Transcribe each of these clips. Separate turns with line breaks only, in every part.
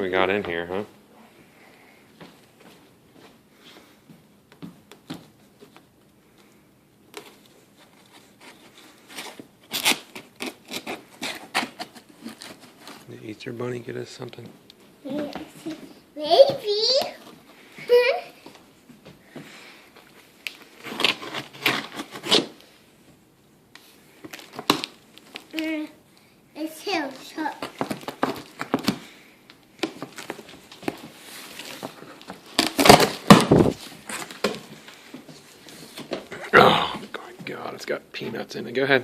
we got in here, huh? Did the Easter Bunny get us something?
Yes. Maybe. It's him.
Oh, my God, it's got peanuts in it. Go ahead.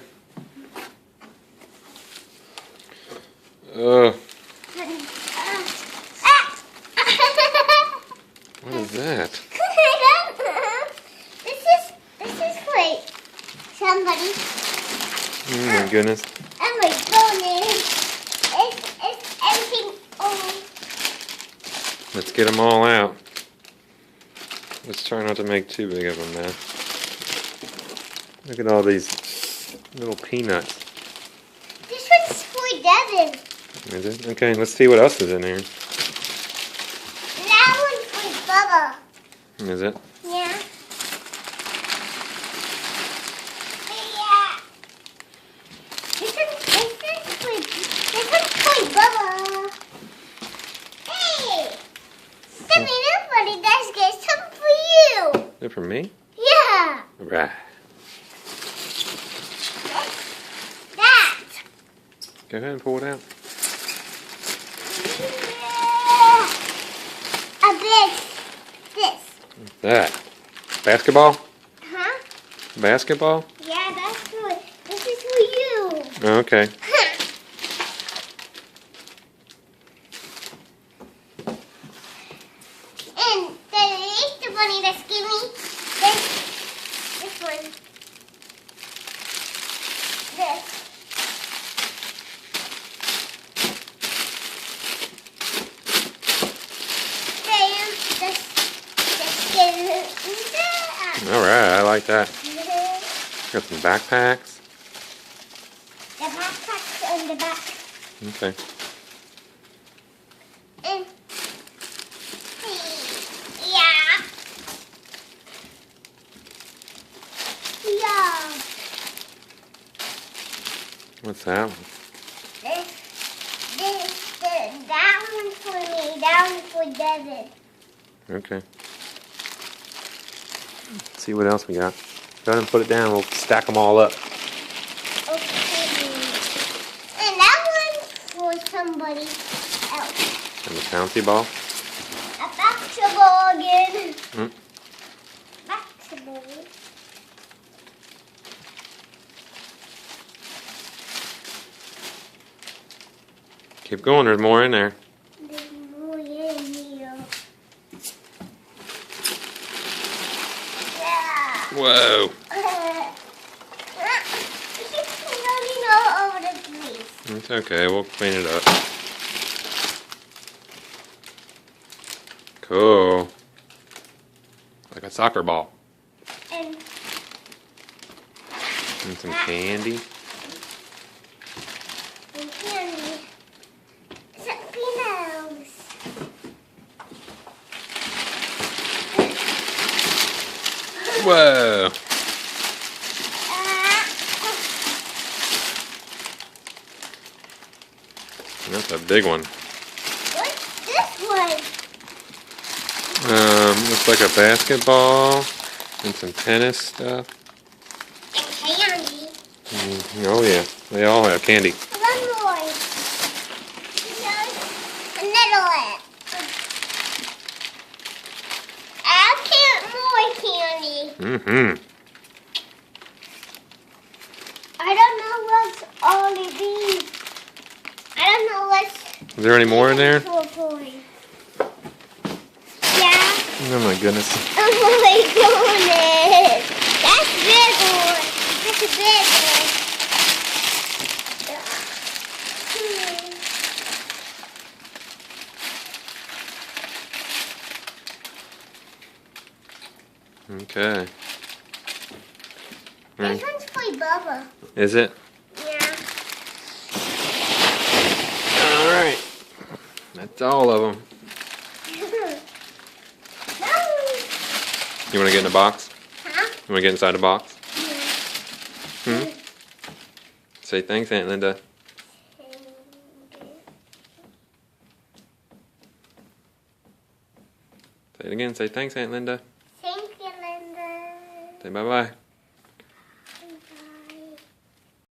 What is that?
This is like somebody.
Oh my goodness.
Oh my goodness. It's everything. Oh.
Let's get them all out. Let's try not to make too big of a mess. Look at all these little peanuts.
This one's for Devin.
Is it? Okay, let's see what else is in here.
That one's for Bubba.
Is it?
Yeah. This one's for Bubba. Hey! Something nobody does get some for you.
Is it for me?
Yeah.
Right.
That.
Go ahead and pull it out.
This.
That. Basketball?
Huh?
Basketball?
Yeah, that's good. This is for you.
Oh, okay.
And the Easter Bunny that's giving me this one. This.
Alright, I like that. Got some backpacks.
The backpack's on the back.
Okay.
And yeah.
What's that one?
That one's for me. That one's for Devin.
Okay. Let's see what else we got. Go ahead and put it down. We'll stack them all up.
Okay. And that one's for somebody else.
And the bouncy ball.
A basketball again. Basketball.
Keep going. There's more in there.
There's more in here. Yeah.
Whoa.
It's running all over the place.
It's okay. We'll clean it up. Cool. Like a soccer ball.
And
some candy.
candy. Some peanuts.
Whoa. That's a big one.
What's this one?
Looks like a basketball and some tennis stuff.
And candy.
Oh yeah, they all have candy.
One more. Another one. I'll get more candy.
Mm-hmm.
I don't know what's all of these. I don't know what's...
Is there any more in there?
For boy. Yeah.
Oh my goodness.
Oh my goodness. That's big one. That's a big one.
Okay.
This one's for Bubba.
Is it?
Yeah.
Alright. That It's all of them.
No.
You want to get in the box?
Huh?
You want to get inside the box?
Yeah.
Hmm? Say thanks, Aunt Linda. Say it again. Say thanks, Aunt Linda.
Thank you, Linda.
Say bye-bye.